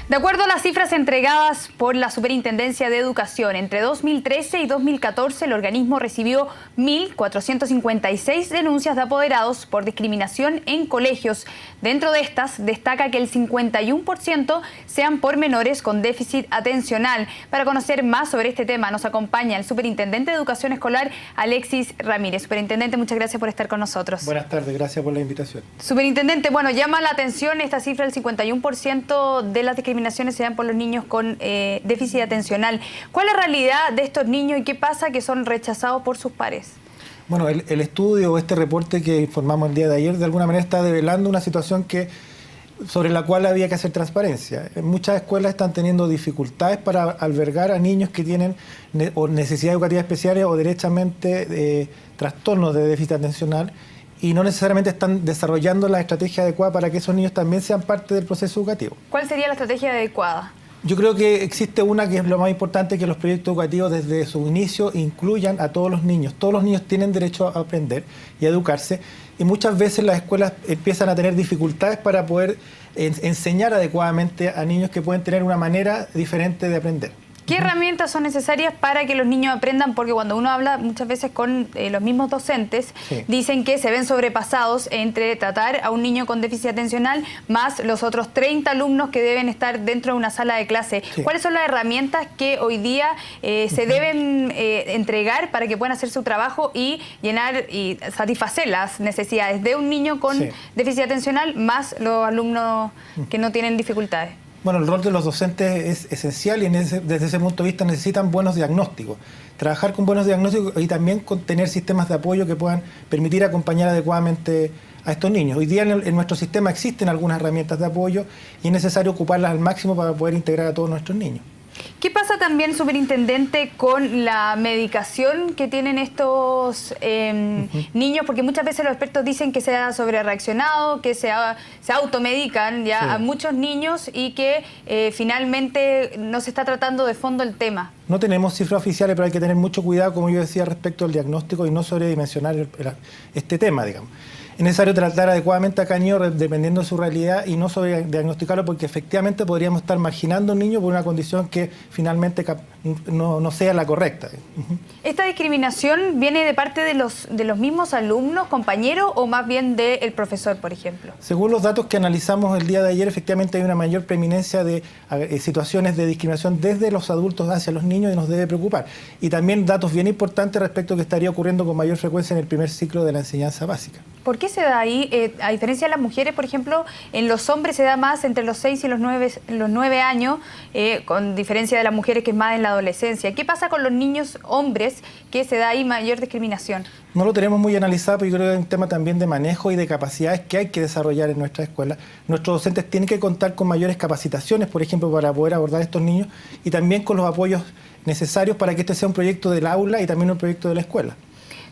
De acuerdo a las cifras entregadas por la Superintendencia de Educación, entre 2013 y 2014 el organismo recibió 1.456 denuncias de apoderados por discriminación en colegios. Dentro de estas, destaca que el 51% sean por menores con déficit atencional. Para conocer más sobre este tema nos acompaña el Superintendente de Educación Escolar, Alexis Ramírez. Superintendente, muchas gracias por estar con nosotros. Buenas tardes, gracias por la invitación. Superintendente, bueno, llama la atención esta cifra, el 51% de las discriminaciones se dan por los niños con déficit atencional. ¿Cuál es la realidad de estos niños y qué pasa que son rechazados por sus pares? Bueno, el estudio o este reporte que informamos el día de ayer de alguna manera está develando una situación sobre la cual había que hacer transparencia. Muchas escuelas están teniendo dificultades para albergar a niños que tienen o necesidades educativas especiales o derechamente trastornos de déficit atencional, y no necesariamente están desarrollando la estrategia adecuada para que esos niños también sean parte del proceso educativo. ¿Cuál sería la estrategia adecuada? Yo creo que existe una que es lo más importante, que los proyectos educativos desde su inicio incluyan a todos los niños. Todos los niños tienen derecho a aprender y a educarse, y muchas veces las escuelas empiezan a tener dificultades para poder enseñar adecuadamente a niños que pueden tener una manera diferente de aprender. ¿Qué herramientas son necesarias para que los niños aprendan? Porque cuando uno habla muchas veces con los mismos docentes, sí, dicen que se ven sobrepasados entre tratar a un niño con déficit atencional más los otros 30 alumnos que deben estar dentro de una sala de clase. Sí. ¿Cuáles son las herramientas que hoy día se deben entregar para que puedan hacer su trabajo y llenar y satisfacer las necesidades de un niño con déficit atencional más los alumnos que no tienen dificultades? Bueno, el rol de los docentes es esencial y desde ese punto de vista necesitan buenos diagnósticos. Trabajar con buenos diagnósticos y también con tener sistemas de apoyo que puedan permitir acompañar adecuadamente a estos niños. Hoy día en nuestro sistema existen algunas herramientas de apoyo y es necesario ocuparlas al máximo para poder integrar a todos nuestros niños. ¿Qué pasa también, superintendente, con la medicación que tienen estos niños? Porque muchas veces los expertos dicen que se ha sobrereaccionado, que se automedican ya a muchos niños y que finalmente no se está tratando de fondo el tema. No tenemos cifras oficiales, pero hay que tener mucho cuidado, como yo decía, respecto al diagnóstico y no sobredimensionar este tema, digamos. Es necesario tratar adecuadamente a cada niño dependiendo de su realidad y no sobrediagnosticarlo, porque efectivamente podríamos estar marginando a un niño por una condición que finalmente no sea la correcta. ¿Esta discriminación viene de parte de los mismos alumnos, compañeros, o más bien del profesor, por ejemplo? Según los datos que analizamos el día de ayer, efectivamente hay una mayor preeminencia de situaciones de discriminación desde los adultos hacia los niños y nos debe preocupar. Y también datos bien importantes respecto a que estaría ocurriendo con mayor frecuencia en el primer ciclo de la enseñanza básica. ¿Por qué se da ahí? A diferencia de las mujeres, por ejemplo, en los hombres se da más entre los 6 y los 9 años, con diferencia de las mujeres que es más en la adolescencia. ¿Qué pasa con los niños hombres que se da ahí mayor discriminación? No lo tenemos muy analizado, pero yo creo que es un tema también de manejo y de capacidades que hay que desarrollar en nuestra escuela. Nuestros docentes tienen que contar con mayores capacitaciones, por ejemplo, para poder abordar a estos niños y también con los apoyos necesarios para que este sea un proyecto del aula y también un proyecto de la escuela.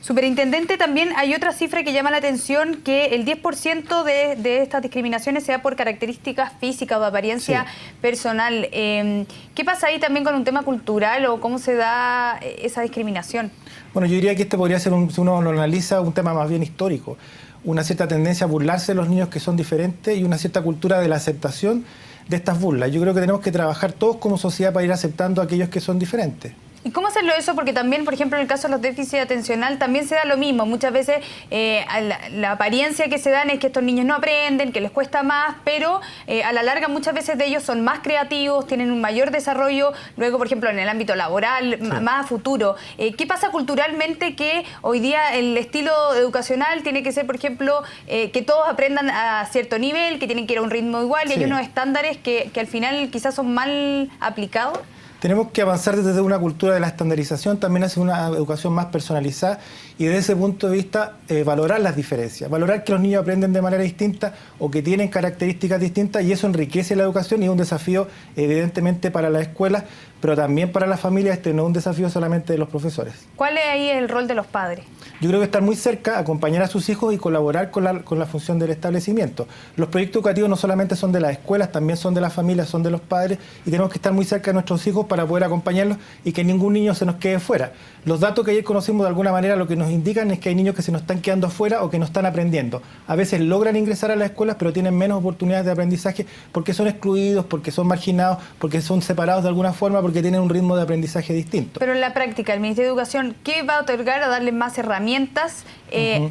Superintendente, también hay otra cifra que llama la atención, que el 10% de estas discriminaciones se da por características físicas o de apariencia personal. ¿Qué pasa ahí también con un tema cultural o cómo se da esa discriminación? Bueno, yo diría que este podría ser, si uno lo analiza, un tema más bien histórico. Una cierta tendencia a burlarse de los niños que son diferentes y una cierta cultura de la aceptación de estas burlas. Yo creo que tenemos que trabajar todos como sociedad para ir aceptando a aquellos que son diferentes. ¿Y cómo hacerlo eso? Porque también, por ejemplo, en el caso de los déficits atencional también se da lo mismo. Muchas veces la apariencia que se dan es que estos niños no aprenden, que les cuesta más, pero a la larga muchas veces de ellos son más creativos, tienen un mayor desarrollo, luego, por ejemplo, en el ámbito laboral, más a futuro. ¿Qué pasa culturalmente que hoy día el estilo educacional tiene que ser, por ejemplo, que todos aprendan a cierto nivel, que tienen que ir a un ritmo igual y hay unos estándares que al final quizás son mal aplicados? Tenemos que avanzar desde una cultura de la estandarización, también hacia una educación más personalizada y desde ese punto de vista valorar las diferencias, valorar que los niños aprenden de manera distinta o que tienen características distintas, y eso enriquece la educación y es un desafío evidentemente para las escuelas, pero también para las familias. No es un desafío solamente de los profesores. ¿Cuál es ahí el rol de los padres? Yo creo que estar muy cerca, acompañar a sus hijos y colaborar con la función del establecimiento. Los proyectos educativos no solamente son de las escuelas, también son de las familias, son de los padres, y tenemos que estar muy cerca de nuestros hijos para poder acompañarlos y que ningún niño se nos quede fuera. Los datos que ayer conocimos de alguna manera lo que nos indican es que hay niños que se nos están quedando afuera o que no están aprendiendo. A veces logran ingresar a las escuelas, pero tienen menos oportunidades de aprendizaje porque son excluidos, porque son marginados, porque son separados de alguna forma, porque tienen un ritmo de aprendizaje distinto. Pero en la práctica, el Ministerio de Educación, ¿qué va a otorgar a darle más herramientas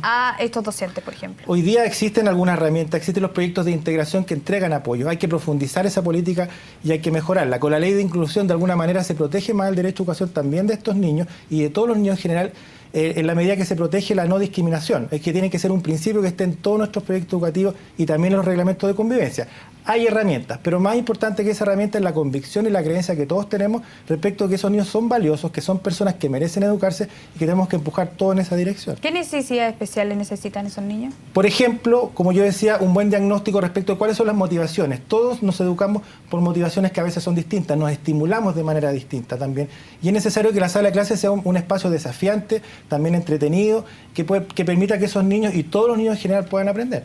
a estos docentes, por ejemplo? Hoy día existen algunas herramientas, existen los proyectos de integración que entregan apoyo. Hay que profundizar esa política y hay que mejorarla. Con la ley de inclusión, de alguna manera, se protege más el derecho a educación también de estos niños y de todos los niños en general, en la medida que se protege la no discriminación. Es que tiene que ser un principio que esté en todos nuestros proyectos educativos y también en los reglamentos de convivencia. Hay herramientas, pero más importante que esa herramienta es la convicción y la creencia que todos tenemos respecto a que esos niños son valiosos, que son personas que merecen educarse y que tenemos que empujar todo en esa dirección. ¿Qué necesidades especiales necesitan esos niños? Por ejemplo, como yo decía, un buen diagnóstico respecto a cuáles son las motivaciones. Todos nos educamos por motivaciones que a veces son distintas, nos estimulamos de manera distinta también. Y es necesario que la sala de clases sea un espacio desafiante, también entretenido, que permita que esos niños y todos los niños en general puedan aprender.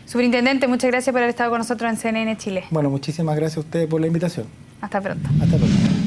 Superintendente, muchas gracias por haber estado con nosotros en CNN Chile. Bueno, muchísimas gracias a ustedes por la invitación. Hasta pronto. Hasta pronto.